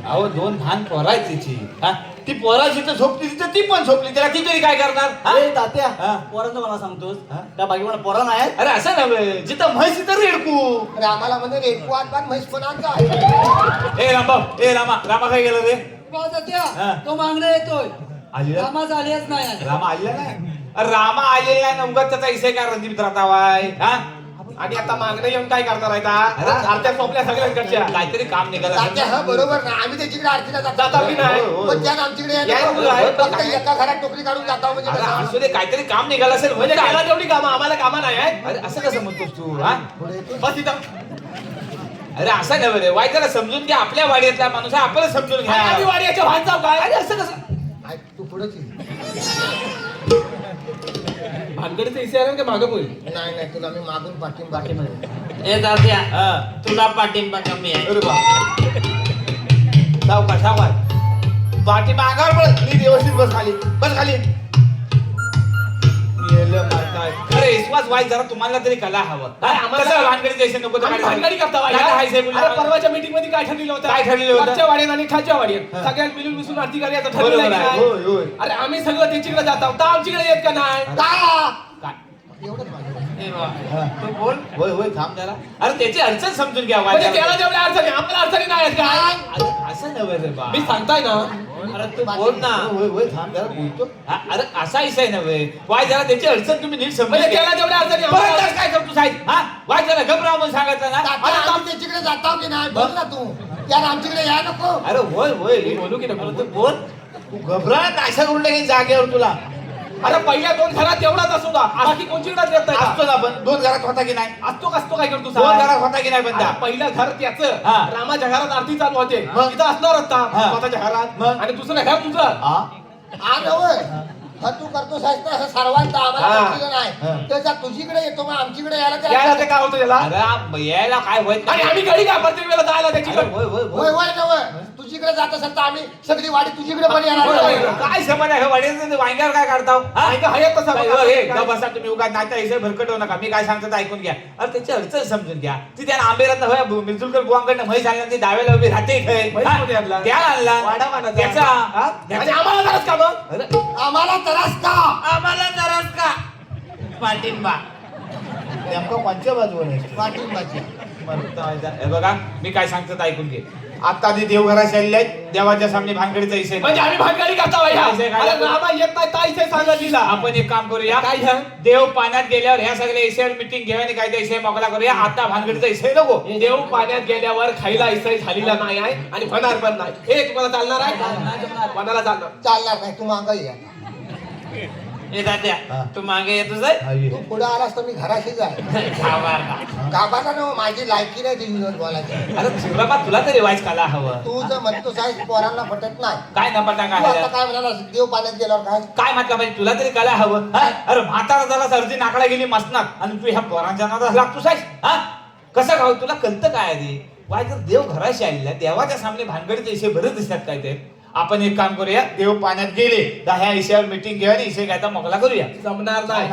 अहो दोन लहान पोरं आहेत तिची हा ती पोरा जिथं झोपली तिथं ती पण झोपली त्याला ती तरी काय करणार हा? ए तात्या हा. पोरांचं मला सांगतोस हा? त्या बाकी मला पोरा नाही आहेत. अरे असं नव्हे जिथं म्हैस तिथं रेडकू अरे आम्हाला म्हणजे रेडकू आजबान म्हैस पण आणता ए रामा काय गेलं रे हा. तात्या तो मागणं येतोय आलेला कामाच आलेच नाही रामा आलेला नाही अरे रामा आलेला नाही उगाच त्याचा इसे काय रणजित राहतावाय हा आणि आता मागणं येऊन काय करणार आहे आरत्या सोपल्या सगळ्यांकडच्या काहीतरी काम निघालं असेल. तात्या हा बरोबर ना आम्ही त्याच्याकडे आरतीला जाता की नाही? पण त्या आमच्याकडे या येणार. मुलं आहेत. फक्त एका घरात टोकरी काढून जाता म्हणजे अरे कसं? असू दे काहीतरी काम निघालं असेल म्हणजे म्हणजे त्याला काय? तेवढी कामं आम्हाला कामं नाही आहेत अरे असं कसं म्हणतोस तू हा पुढे येतो. बस इथं अरे असं नव्हे रे वाईट जरा समजून घ्या आपल्या वाड्यातला माणूस आहे आपण समजून घ्या आणि आधी वाड्याच्या भात जाऊ काय अरे असं कसं ऐक, तू पुढेच ये. भानगडीचं इसे आहे का मागं पोळी नाही तुला मी मागून पाठिंबा ए तात्या हा. तुला पाठिंबा कमी आहे. अरे बा सावकार पाठी मागावर पड नीट व्यवस्थित बस खाली येलं मारताय. अरे विश्वास वाईट जरा तुम्हाला तरी कला हवं काय आम्हाला- कसं भानगडी जायचं नको तर आम्ही काय भानगडी करता काय खायचंय अरे बोलला? परवाच्या मीटिंग मध्ये काय ठरलेलं होतं काय ठरलेलं होतं? मागच्या वाड्यात आणि खालच्या वाड्यात हा. सगळ्यात मिळून मिसळून आरती करायचं बरोबर ठरलेलं आहे. आहे होय, होय. अरे आम्ही सगळं त्यांच्याकडे जात आहोत तर आमच्याकडे येत का नाही काय? एवढंच माझं. ए बाबा, तू बोल होय थांब जरा अरे त्याची अडचण समजून घ्या म्हणजे वाईट त्याला जेवढ्या अडचणी आम्हाला अडचणी नाही आहेत काय अरे असं नव्हे रे बा मी सांगताय ना अरे तू बोल ना होय थांब जरा बोलतो अरे असा विषय नव्हे वाय जरा त्याची अडचण तुम्ही नीट समजून म्हणजे घ्या. त्याला जेवढ्या अडचणी परत आम्हाला त्यात काय करतो साहेब हा वाय जरा घबराव म्हणून सांगायचं ना तात्या, आम्ही त्याच्याकडे जाता की नाही बोल ना तू यार आमच्याकडे या नको अरे होय मी बोलू की नको? अरे तू बोल तू घबरा अशा उरले की जागेवर तुला अरे पहिल्या दोन घरात तेवढाच असू दा बाकी कोणच्याकडे देत नाही असतो का? ना पण दोन घरात होता की नाही असतो कसतो काय करतो दोन साहेब? घरात होता की नाही बंदा अरे पहिलं घर त्याचं हा. रामाच्या घरात आरती चालू होते मग? इथं असणार होता हा. स्वतःच्या घरात मग? आणि दुसरं घर तुझं हा हा नवय हा तू करतो साहेब ना सर्वांचा आम्हाला हा. पटलेलं हा. नाही त्याचा तुझीकडे येतो मग आमच्याकडे यायला यायला त्याला ते काय होतं त्याला अरे यायला काय होत आणि आम्ही घरी का प्रत्येक वेळेला जायला त्याची अरे होय होय होय होय नवय तुझीकडे जात असेल तर आम्ही सगळी वाडी तुझीकडे पण येणार होय, होय, होय. काय समज आहे वडील वांग्यावर काय काढताव हा? ऐका हयात तसा काय, बघा. हो, हे, गप बसा तुम्ही उगा नाता इथे भरकट होऊ नका मी काय सांगतो ते ऐकून घ्या अरे त्याची अडचण समजून घ्या ती त्याला आंबेरात होय मिरजुलकर बुवांकडनं म्हैस आणला ती डाव्याला उभी राहते इथे म्हैस हा? कोणी आणला? त्या आणला वाडा मानाचा. त्याचा हा? आणि त्याचा- आम्हाला जराच का मग अरे, आम्हाला त्रास का आम्हाला जराच का पाठिंबा नेमकं कोणत्या बाजूवर आहे? पाठिंबाची हे बघा मी काय सांगतो ते ऐकून घे आता आधी देवघरात चालले आहेत देवाच्या सामने भानगडीचा इशे म्हणजे आम्ही भानगडी करता बाई ह्या. काय, काय? अरे रामा येत नाही काय इथे सांगा तिला आपण एक काम करूया काय ह्या? देव पाण्यात गेल्यावर ह्या सगळ्या इशेवर मिटिंग घेऊया आणि काय त्या इशे मोकळा करूया आता भानगडीचा इशे नको देव पाण्यात गेल्यावर खायला इसाई झालेला नाही आहे आणि होणार पण नाही हे तुम्हाला चालणार आहे कोणाला चालणार चालणार नाही तू मागं ये ए तात्या हा. तू मागे येतोस आहे? तू पुढे आलास तर मी घराशी जाय गावाला ना माझी लायकी नाही टीव्हीवर बोलायची अरे शिवराबा तुला तरी वाईस काला हवं तू जर म्हणतो साहेब पोरांना पटत नाही काय न पटा तू आता काय काय म्हणाला देव पाण्यात गेल्यावर काय काय म्हटलं पाहिजे तुला तरी काला हवं हा? अरे म्हातारा झाला सर्दी नाकडा गेली मसनात आणि तू ह्या पोरांच्या नादात लागतोस आहेस हा कसं खाऊ तुला कळतं काय आधी वाय जर देव घराशी आलेला देवाच्या सामने भानगडीचे इशे भरत दिसतात काय ते आपण एक काम करूया देव पाण्यात गेले तर ह्या इशेवर मिटिंग घेऊया आणि इशे घ्यायचा मोकळा करूया जमणार नाही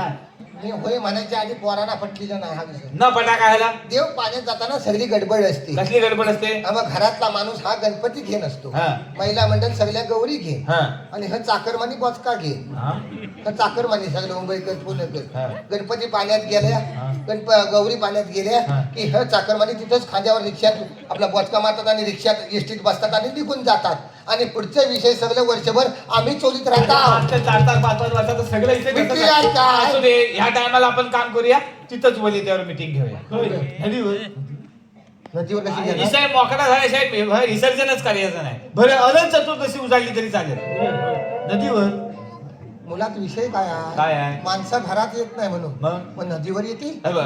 मी होय म्हणायच्या आधी पोरांना पटलेलं नाही हा विषय न पटा काय ह्याला? देव पाण्यात जाताना सगळी गडबड असते कसली गडबड असते मग घरातला माणूस हा गणपती घेन असतो हा. महिला मंडळ सगळ्या गौरी घे हा आणि हा चाकरमानी बॉचका घे हा? हा चाकरमानी सगळे मुंबईकर हा. पुणेकर गणपती पाण्यात गेल्या हा. गौरी पाण्यात गेल्या हा. की ह चाकरमानी तिथंच खांद्यावर रिक्षात आपला बॉचका मारतात आणि रिक्षात एसटीत बसतात आणि निघून जातात आणि पुढचे विषय सगळे वर्षभर आम्ही चोरीत राहतात मागच्या 4-5 वर्षात सगळं इथे मिटिंग तसंच आहे. आहे काय? असू दे ह्या टायमाला आपण काम करूया तिथंच बोली त्यावर मिटिंग घेऊया नदीवर नदीवर कशी घेणार? विषय मोकळा झाल्याशिवाय विसर्जनच करायचं नाही बरं अनंत चतुर्दशी उजाडली तरी चालेल नदीवर मुलात विषय काय काय आहे आहे? माणसं घरात येत नाही म्हणून मग? पण नदीवर येते हे बघ,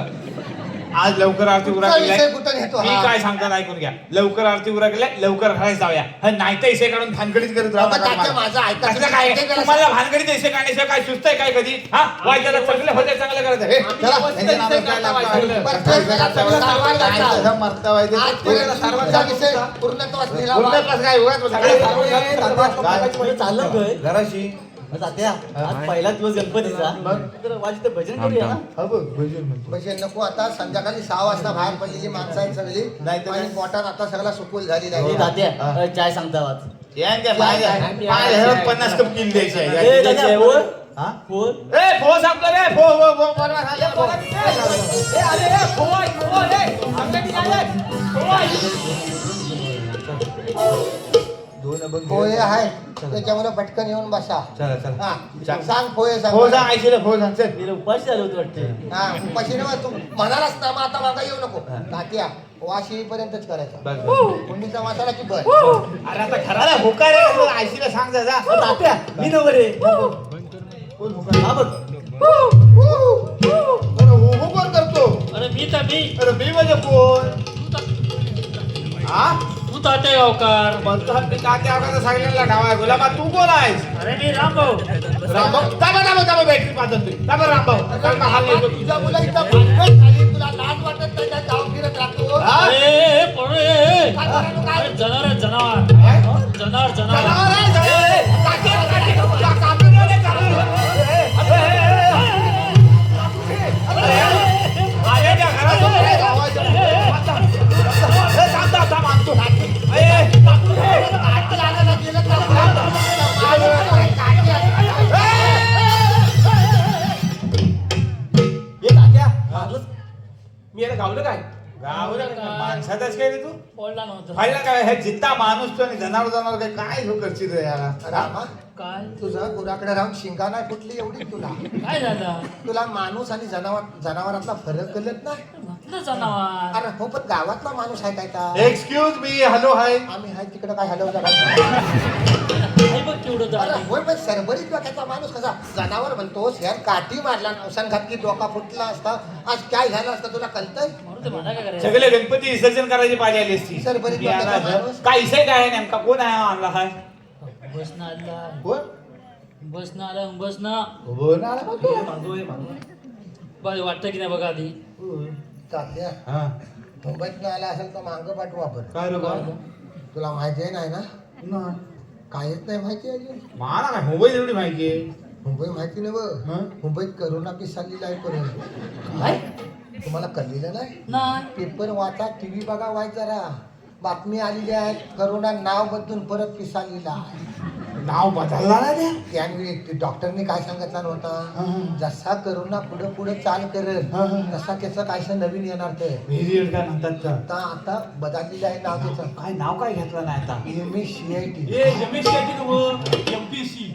आज लवकर आरती उरा कुठचा विषय कुठं नेतो मी हा? काय सांगतात ऐकून घ्या लवकर आरती उरा केल्या लवकर घरात जाऊया हा नाही तर इशे काढून भानगडीत करत राहू बाबा, नका त्याच्या मला. माझं ऐका. कसलं काय तुम्हाला भानगडीत इशे काढण्याशिवाय काय सुचतंय काय कधी हा वाईटाला चांगलं होते चांगलं करायचं हे, चला, ह्याच्या नावावर काय लागतं? प्रत्येक घरात सगळं सारवायला काय लागतं. तुझं मरता वाईट आहे? आजपर्यंत सर्वांचा विषय पूर्णत्वास नेला बा. पूर्णत्वास काय उगाच सगळे चाललं काय घराशी तात्या आज पहिला दिवस गणपतीचा तर माझी तर भजन करूया ना. म्हणजे नको आता संध्याकाळी 6 वाजता बाहेर पडलेली माणसं आहेत सगळी आणि पोटात आता सगळा सुकूल झालेला हो, आहे. तात्या चाय सांगता वाच. यान काय बाहेर 50 कप किल द्यायचे ए, तात्या, फोन? हा? फोन? ए फो सांगतो रे फो फो फो बोलवा झाले फो ए अरे रे फो आहे फो रे अंगठी आले फो पोहे आहे त्याच्यामुळे पटकन येऊन बसा. चला चला हा सांग पोहे सांग. फो सांग ऐकलं फो सांग चल मी उपाशी आलो होतो वाटतं. हा उपाशी नाही तू म्हणालास ना मग आता मागा येऊ नको. तात्या वास येईपर्यंतच करायचा. बस कुंडीचा वासाला की बस. अरे आता घराला हुकार रे आयशीला सांग जा जा अ, तात्या मी नव रे. कोण हुकार हा बघ. अरे हो कोण करतो अरे मी तर मी अरे मी म्हणजे कोण हा तू तात्या गावकार. म्हणतो मी तात्या आवाजात सांगितलेला ठावा आहे गुलाबा तू कोण आहेस अरे मी रामभाऊ. रामभाऊ दाबा बॅटरी पाहतो तुम्ही दाबा रामभाऊ दाबा हाल येतो तुझ्या मुला इथं भानगड झाली तुला लाज वाटत नाही का जाऊन फिरत राहतो. हा? ए, पळू ए. काय करायला काय? अरे जनावर आहे, जनावर जनावर जनावर जनावर आहे, जनावर आहे. कापीवाले जनावर. अरे त्या घरात होतं रे, गावाच्या. ए, थांब, आणतो. काठी आणायला गेलं तर काठी आणायला. ए, तात्या मारलंच. मी याला गावलं काय? गावाला माणसातच काय रे तू पडला नव्हता. पाहिलं काय हे जित्ता माणूस तो आणि जनावर काय हो करशील रे याला रामा काय तुझं गुराकडे राहून शिंगा नाही फुटली एवढी तुला. काय झालं? तुला माणूस आणि जनावरातला फरक कळत ना. म्हटलं जनावर. अरे हो पण गावातला माणूस आहे काय का? एक्सक्यूज मी हॅलो हाय आम्ही आहे तिकडे काय हलवता आई बघ केवढं अरे झालं. होय पण सरबरीत डोक्याचा माणूस कसा जनावर म्हणतोस यार काठी मारला नवसान घातली डोका फुटला असता आज काय झालं असतं तुला कळतंय? म्हणून ते मला काय करायचं? सगळे गणपती विसर्जन करायची पाहिजे आली असती सर, बरी मी आला डोक्याचा असं. माणूस. काय इसाई काय आहे नेमका कोण आहे हा आणला हाय बसनं आला. कोण बसनं आला बसनं. कोण आला बा तो? मागवय मागवय. बरं वाटतं की नाही बघा आधी. तात्या हा. मुंबईतनं आला असेल तर मागं पाठवा आपण. काय रे बा? तुला माहिती आहे नाही ना? नाही. काहीच नाही माहिती अजून. मला काय मोबाईल एवढी माहिती आहे मुंबई माहिती नाही बघ. हं? मुंबईत करोना केस चाललेला आहे परत. काय? तुम्हाला कळलेलं नाही? नाही. पेपर वाचा टीव्ही बघा वाच जरा. बातमी आलेली आहे करोना नाव बदलून परत केस आलेला आहे. नाव बदलला ना त्या त्यावेळी डॉक्टरने काय सांगितलं नव्हता जसा करोना पुढे पुढे चाल करेल तसा त्याचं कायसं नवीन येणार ते. व्हेरियंट काय म्हणतात का आता बदललेलं आहे नाव त्याचं. काय नाव काय घेतलं नाही आता MSCIT. एमपीसी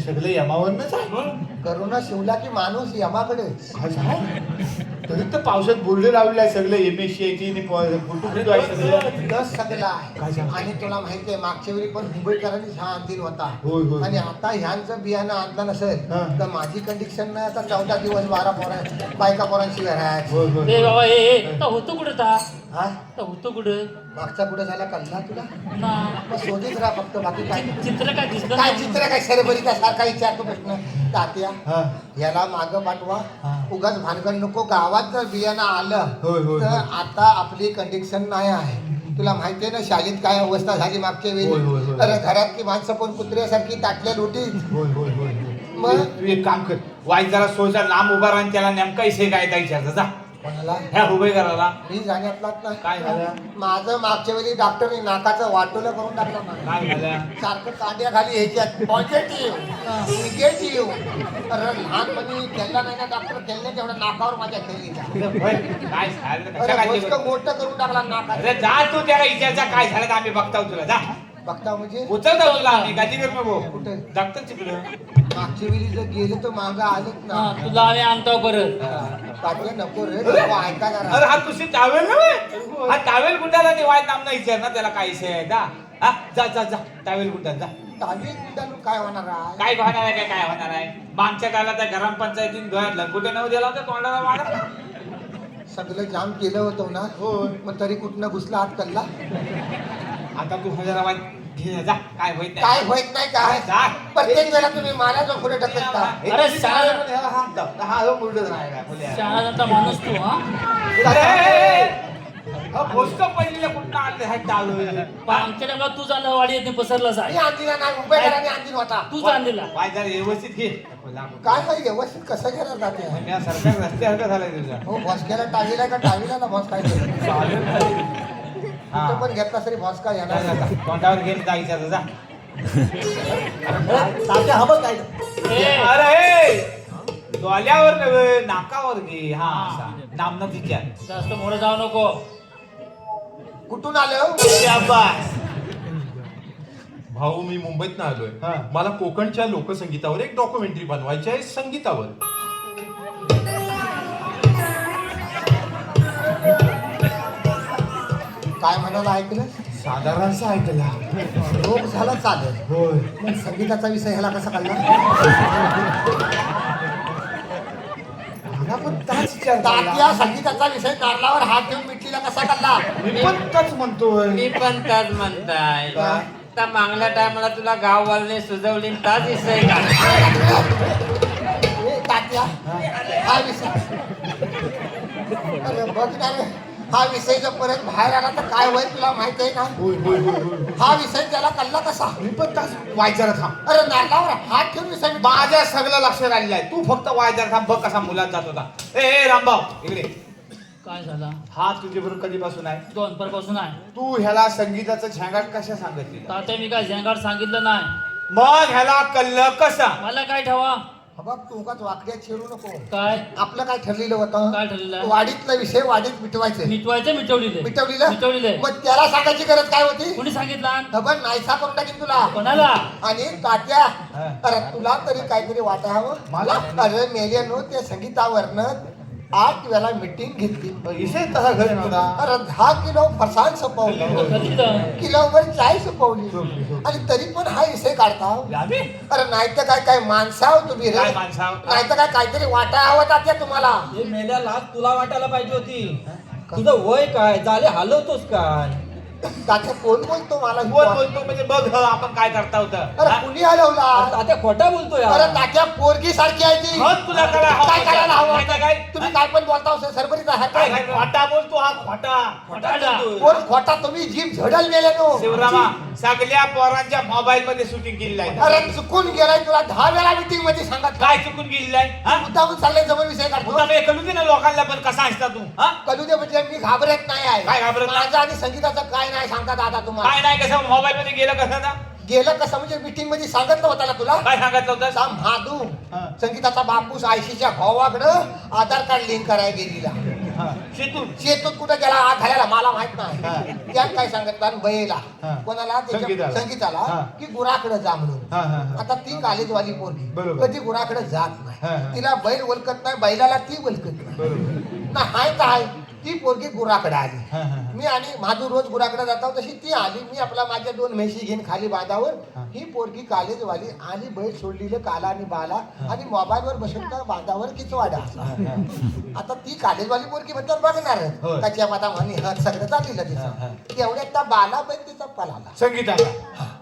सगळे यमावरच आहे करोना शिवला की माणूस यमाकडे. काय सांग? तरी तर पावसात बोर्डे लावले आहे सगळे एमएससीआयटी फोटो बिटो आहे सगळं लस सगळा काय आहे. सांगता? आणि तुला माहितीये मागच्या वेळी पण मुंबईकरांनी हा आणतील होता. होय, होय. आणि आता ह्यांचं बियाणं आणलं नसेल हा. तर माझी कंडिशन नाही आता 14 दिवस 12 बायका पोरांची घरात. होय होय ए बाबा ए तर होतो कुठं ता? हा तर होतो कुठं? मागचा कुठे झाला कल्ला तुला? ना. मग शोधीत राहा फक्त बाकी काय चित्र काय दिसलं काय नाही. चित्र काय सरबरीचा सारखा विचारतो प्रश्न. तात्या हा याला मागं पाठवा. हा. उगाच भानगड नको. गावात जर बियाणं आलं होय, होय, तर होय. आता आपली कंडिशन नाही आहे. तुला माहितीये ना शाळेत काय अवस्था झाली मागच्या होय, होय, वेळी. होय. अरे घरातली माणसं पण कुत्र्यासारखी ताटल्या लोटी. होय होय होय मग? तू एक काम कर वाईट जरा सोयचा लांब उभा राहून त्याला नेमका इसे काय त्या विचारता जा कोणाला? ह्या उभे करायला मी जाण्यातलाच नाही. काय झालं? माझं मागच्या वेळी डॉक्टरने नाकाचं वाटोलं करून टाकलं मला. काय झालं सारखं कांद्या खाली ह्याच्यात पॉझिटिव्ह निगेटिव्ह. अरे लहानपणी खेळला नाही ना डॉक्टर खेळले तेवढं नाकावर माझ्या खेळली. होय, काय झालं कशा अरे काय गोष्ट केलं? मोठं करून टाकला नाकात. अरे जा तू त्याला विचारचा काय झालं तर आम्ही बघताव तुला जा बघता म्हणजे उचलता तुला आम्ही गादी कर नको कुठे? डॉक्टर तिकडं मागच्या वेळी जर गेले तर मागं आलेच हा, ना. तुला आम्ही आणतो परत. पाठवे नको रे नको ऐका जरा. अरे हा तुझी टावेल ना बे? हा टावेल गुंडाला ते वाईट नाम नाही विचार ना त्याला काय इसे आहे जा हा जा जा जा टावेल गुंडा जा ताबीज गुंडाळून काय होणार आहे? काय होणार आहे काय होणार आहे मागच्या काळात त्या ग्रामपंचायतीने धुळ्यातलं कुठे नऊ दिला होता तोंडाला वाढा सगळं जाम केलं होतं ना. होय. मग तरी कुठनं घुसला हात कल्ला. आता तू हजार वाईट घे जा काय होईत नाही काय होत नाही काय जा. प्रत्येक वेळा तुम्ही मला जो पुढे ढकलता. अरे शाळा- हा मुरडच नाही काय बोलूया. शाळा जाता माणूस तू हा. अरे, गोष्ट पहिलेल्या कुठं आणलं ह्या टाळू पण आमच्या टायमाला तू जाणं वाडी येते पसरलाच मी आहे आणलीला नाही मुंबईकरांनी आणली होता तू जाणलेला पाय जरा व्यवस्थित घे काय काय व्यवस्थित कसं घेणार जाते सरकार रस्त्यासारखं झालंय तुझा हो भोसक्याला टाळीला का टाळीला ना भोस काय कुठं पण घेतला तरी भोस काय येणार तोंडावर घेऊन जायचं जा तात्या हा बघ काय ए, अरे डोल्यावर नव्हे नाकावर घे हा असा नामना तिच्या जास्त मोठं जाऊ नको कुठून आलं शाबास. भाऊ मी मुंबईत आलोय हा. मला कोकणच्या लोकसंगीतावर एक डॉक्युमेंटरी बनवायची आहे संगीतावर. काय म्हणाला ऐकलं साधारणच ऐकला रोग झाला चालेल होय मग संगीताचा विषय ह्याला कसा कळला मला पण त्याच विचार तात्या संगीताचा विषय कारलावर हात ठेवून मिटलीला कसा कळला मी पण त्याच म्हणतोय मी पण त्याच म्हणताय त्या मागल्या टायमाला तुला गाववाल्याने सुचवली ताच विषय का ए, तात्या हा विषय अरे बघ ना रे हा विषय जर परत बाहेर आला तर काय होईल तुला माहित आहे का हा विषय त्याला कळला कसा मी पण त्याच वायचार थांब अरे नालावर हात ठेवून विषय मिटला. माझ्या सगळं लक्षात आलेलं आहे तू फक्त वायचार थांब बघ कसा मुलात जात होता ए रामभाऊ इकडे काय झाला हा तुझ्या बरोबर कधीपासून आहे 2 पासून आहे तू ह्याला संगीताचं झंगाट कशा सांगितली तात्या मी काय झेंगाट सांगितलं नाही मग ह्याला कल्ल कसा मला काय ठेवा हा बघ तू उगाच वाकड्यात छेडू नको काय आपलं काय ठरलेलं होतं काय ठरलेलं आहे? वाडीतला विषय वाडीत मिटवायचं मिटवायचं मिटवलेलं मिटवलेलं मिटवलेलं मग त्याला सांगायची गरज काय होती कोणी सांगितलं खबर नाहीसा करून टाकीन तुला कोणाला आणि तात्या हा. अरे तुला तरी काहीतरी वाटावं मला? अरे मेल्यानो त्या संगीतावरनं 8 वेळा मीटिंग घेतली विषय तसा घरी नव्हता अरे 10 किलो फरसाण सपवलं कधी तर? किलोवर चाय सपवली आणि तरी पण हा विषय काढता आम्ही अरे नाही तर काय काय माणसाव तुम्ही रे काय माणसाव? नाही तर काय काहीतरी वाटा हवं तात्या तुम्हाला हे मेल्या लाज तुला वाटायला पाहिजे होती तुझं वय काय झाले हलवतोस काय तात्या कोण बोलतो मला कोण बोलतो म्हणजे बघ ह, आपण काय करता होतं अरे हा? कुणी हलवला तात्या खोटा बोलतोय अरे तात्या पोरगी सारखी आहे ती मग तुला करा काय करायला हवं काय काय तुम्ही काय पण बोलता हो, सरबरीत आहात काय काय काय खोटा बोलतो हा खोटा खोटाडा. कोण खोटा तुम्ही जीभ झडल गेले नो शिवरामा सगळ्या पोरांच्या मोबाईल मध्ये शूटिंग केलेलं आहे अरे चुकून गेलाय तुला 10 वेळा मीटिंग मध्ये सांगत काय चुकून गेलेलं आहे हा? मुद्दामून चाललंय जवळ विषय काढतो मुद्दाम हे कळू दे ना लोकांना पण कसा असता तू हा कळू दे म्हणजे मी घाबरत नाही आहे काय घाबरत नाही? माझं आणि संगीताचं काय नाही सांगता दादा तुम्हाला काय नाही कसं मोबाईल मध्ये गेलं कसं ना गेलं कसं म्हणजे मीटिंग मध्ये सांगितलं होतं ना तुला काय सांगितलं होतं सा म्हादू हा. संगीताचा बापूस आयशीच्या भावाकडं आधार कार्ड लिंक करायला गेलेला हा. शेतून शेतूत कुठं गेला आत घालायला मला माहित हा. नाही त्यात काय सांगितलं आणि बैला हा. कोणाला त्याच्या- संगीताला. संगीताला हा. की गुराकडे जा म्हणून हा, हा, हा. आता ती कॉलेजवाली पोरगी बरोबर. कधी गुराकडे जात हा, नाही हा. तिला बैल ओळखत नाही बैलाला ती ओळखत नाही बरोबर ना हाय काय ती पोरगी गुराकडे आली हा, हा. मी आणि माझू रोज गुराकडे जातो तशी ती आली मी आपला माझ्या 2 म्हशी घेऊन खाली बांधावर हा. ही पोरगी कॉलेजवाली आली बैल सोडलेलं काला आणि बाला आणि मोबाईलवर बसून त्या बांधावर किचवाडा आता ती कॉलेजवाली पोरगी बद्दल बघणार होय. त्याच्या माता म्हणी सगळं चाललेलं हा, हा. तिचं तेवढ्यात त्या बाला बैल तिचा पलाला संगीताला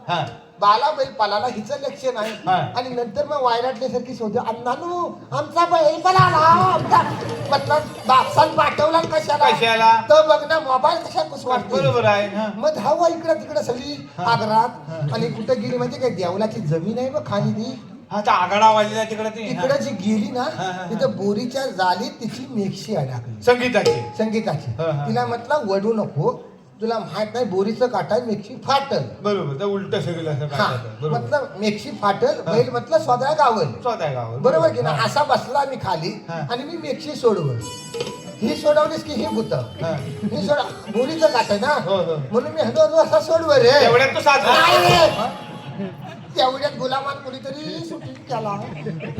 हा बाला बैल पलाला हिचं लक्ष नाही हा. आणि नंतर मग वायराटल्यासारखी शोध अण्णानू आमचा बैल पलाला आमचा मतलब बापसान पाठवला आणि कशाला? कशाला तर बघ ना मोबाईल कशा कुसवाटते बरोबर आहे हा. मग धावा इकडं तिकडं सगळी हा. आग्रात आणि कुठं गेली म्हणजे काय देवलाची जमीन आहे बघ खाली ती हा त्या आगाडा वाजलेला तिकडे ती हा. तिकडं जी गेली ना हा, हा. तिथं बोरीच्या जालीत तिची मेक्षी अडकली संगीताची संगीताची हा, हा. तिला म्हटलं वडू नको तुला माहित नाही बोरीचं काटा मेक्षी फाटल बरोबर तर उलट सगळं असं काय हा करतात. बरोबर मतलब मेक्षी फाटल बैल म्हटलं स्वतः गावल स्वतः गावावर. बरोबर की ना हा. असा बसला मी खाली हा. आणि मी मेक्षी सोडवल ही सोडवलीस की ही भूत हा. ही सोड बोरीचं काट ना हो, हो. म्हणून मी हळू असा सोडवर रे तेवढ्यात तो साथ नाही रे. तेवढ्यात गुलामान कोणीतरी शूटिंग केला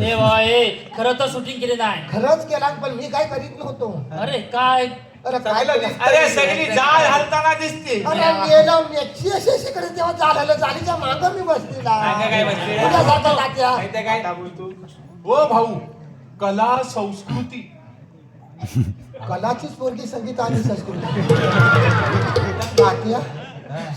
ए बा ए खरं तर शूटिंग केली नाही खरंच केला पण मी काय करीत नव्हतो अरे काय अरे काय केलं? अरे सगळी जाळ हलताना दिसते अरे गेलो मेक्षी अशी कडे तेव्हा झालं जालीच्या माग मी बसलेला काय बसलेला? तुझ्यासारखा तात्या. माहितीये काय बोलतो ओ भाऊ कला संस्कृती कलाचीच पोरगी संगीत आणि संस्कृती तात्या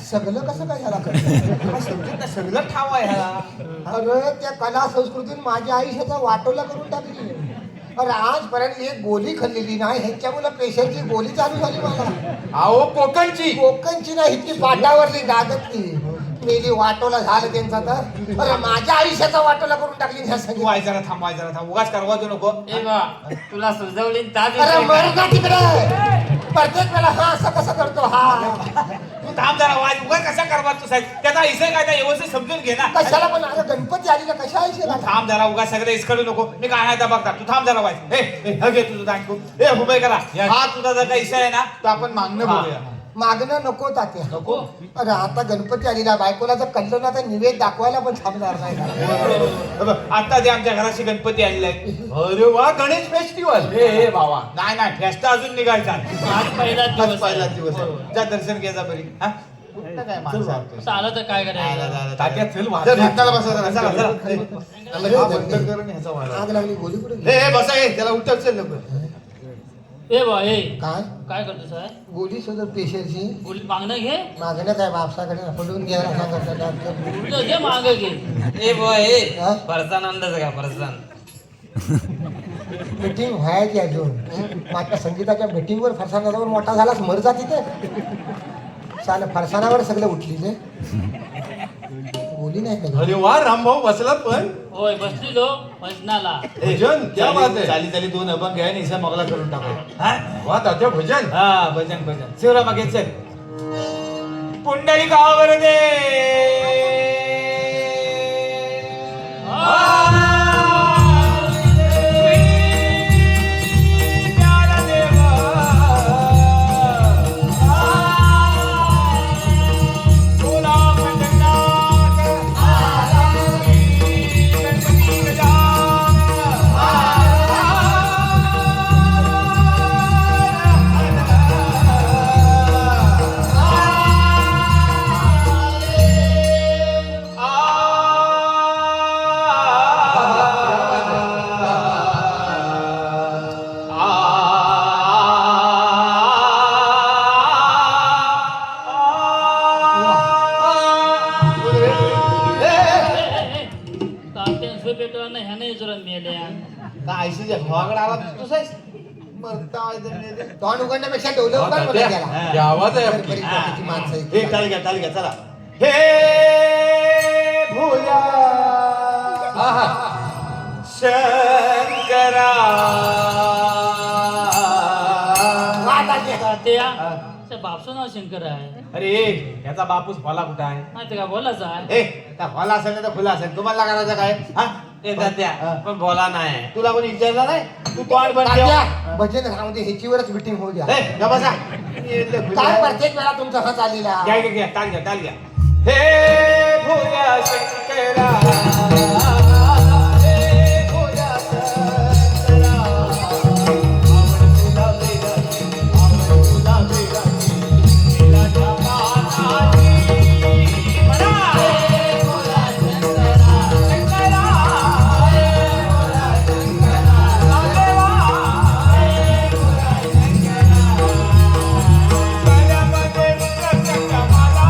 सगळं कसं काय ह्याला करत सगळं ठाव आहे ह्याला अरे त्या कला संस्कृतीने माझ्या आयुष्याचा वाटोला करून टाकली अरे आजपर्यंत एक गोळी खाल्लेली नाही, ह्याच्यामुळे प्रेशरची गोळी चालू झाली मला. अहो कोकणची कोकणची नाही, इतकी पाटावरली दागतली मेली. वाटोला झालं त्यांचा तर. अरे माझ्या आयुष्याचा वाटोला करून टाकली ह्या तू सगळी. वाय जरा थांब उगाच करवा देऊ नको. ए बा तुला सुजवली ताज अरे येतोय मर का? ना तिकडे. प्रत्येक वेळा हा असं कसं करतो हा. तू थांब जरा वाज उगाच कसा करवा तू साहेब, त्याचा इसे काय त्या व्यवस्थित समजून घे ना. कशाला पण अरे गणपती आली ना कशा आयुष्य तू थांब जरा उगाच सगळे इसकडू नको. मी काय आहे बघता तू थांब जरा वाज. हे घे तुझं दांडकू. ए उभे करा. हा तुझा जर काही इशा आहे ना तर आपण मागणं बघूया. मागणं नको तात्या. नको अरे आता गणपती आली ना, बायकोला जर कळलं ना तर निवेद दाखवायला पण थांबणार नाही. आता ते आमच्या घराशी गणपती आलेले आहेत. अरे वा गणेश फेस्टिवल. हे बाबा नाही फेस्टा अजून निघायचा. आज पहिला आज दिवस पहिला आहे. दिवस आहे. जा दर्शन घे जा बरी. हा कुठलं काय माणसं आहेत? चालत तर काय करायचं. तात्या चल चल, हाताला बसा जरा, चला, चला. अरे, हा बंद करून ह्याचा वाढा. आग लागली गोळी कुठे हे हे, बसा हे त्याला उठव चल लवकर. ए बा ए काय काय करतो साहेब? गोळी सुद्धा पेशरची बोल मागणं घे. मागणं काय बापसाकडे पडून घ्यायला सांगत डॉक्टर. बोललं घे माग घे. ए बा ए हा? फरसान अंदाज का फरसान. मीटिंग व्हायची अजून. माझ्या संगीताच्या मीटिंगवर फरसाणावर मोठा झालास मर जा तिथे. चाल फरसाणावर सगळे उठली ते गोळी नाही का? अरे वा रामभाऊ बसला पण. होय बसलेलो भजनाला. भजन क्या बात आहे. चाली दोन अभंग घ्या आणि इसा मगला करून टाकू. हा वा तात्या भजन. हा भजन शिवरामा घे चल. पुंडलिकावर दे ह्याने जरा मेल्या. आयशीच्या भावाकडे आला तू साईस मरता तोंड उघडण्यापेक्षा डोलं उघड म्हणून गेला. काय आवाज आहे आपली. बरीच मोठीची माणसं आहेत. हे चाल घ्या चला. हे भोला शंकरा वा तात्या. तात्या त्या बापचं नाव शंकर आहे. अरे याचा बापूस फला कुठं आहे? माहिती का बोलायचं आहे. ए त्या फला असेल ना तर फुला असेल. तुम्हाला करायचं काय? हा ए तात्या पण बोला नाही. तुला कोणी विचारला नाही? तू तोंड बंद ठेव. तात्या भजन राहू दे, ह्याचीवरच मिटिंग होऊ द्या. ए, जा बसा. काय प्रत्येक वेळा तुमचा हा चाललेला. घ्या ताल घ्या. हे भोल्या शंकरा हे भोल्या शंकरा आवड तुला बेगाची बेलाच्या पानाची म्हणा. हे भोल्या शंकरा शंकरा हे भोल्या शंकरा देवा हे भोल्या शंकरा गळ्यामध्ये रुद्राक्षाच्या माला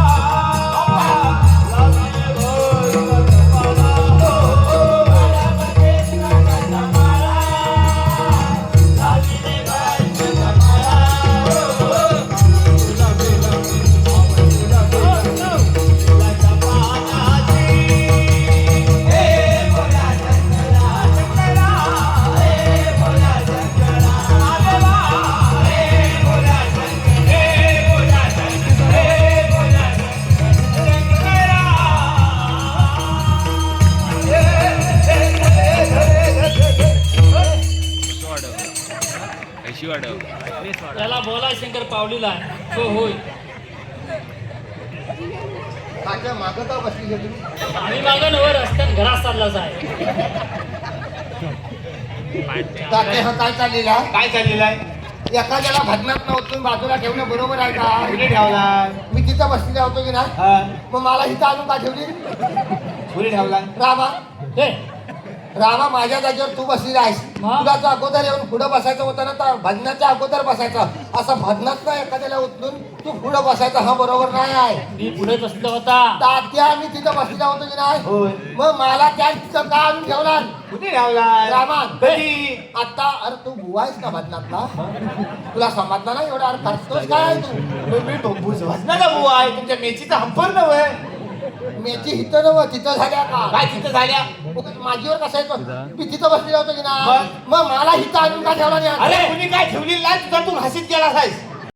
लावले त्याला बोला शंकर पावलीला आहे. हो होय तात्या मागं का बसली तुम्ही? आम्ही मागं नवर रस्त्यात घरात चाललाच आहे. तात्या हा काय चाललेला? काय चाललेलं आहे? एखाद्याला भजनात उचलून बाजूला ठेवणं बरोबर आहे का? कुठे ठेवला? मी तिथं बसलेला होतो की नाही, हा मग मला इथं आणून का ठेवली? कुठे ठेवला? रामा हे रामा माझ्या जागेवर तू बसलेला आहेस. हा? तुला तो अगोदर येऊन पुढं बसायचं होतं ना, तर भजनाच्या अगोदर बसायचं. असं भजनात ना एखाद्याला उचलून तू पुढे बसायचं हा बरोबर नाही मी पुढे बसलो होता तात्या मी तिथं बसलेला होतो की नाही होय मग मला त्या तिथं का आणून ठेवला कुठे लावला रामान कधी आता अरे तू बुवा आहेस का बदनातला तुला समजला ना एवढा अरे करतोस काय तू मी भजनाचा बुवा आहे तुमच्या मेचीचा हंपर नव्हे मेची हिथं नव तिथं झाल्या का काय तिथं झाल्या माझीवर कसं येतो मी तिथं बसलेला होतो की ना मग मला हिथं आणून का ठेवला नाही अरे कुणी काय ठेवलेली नाही तुझा तू भाषित केला आहेस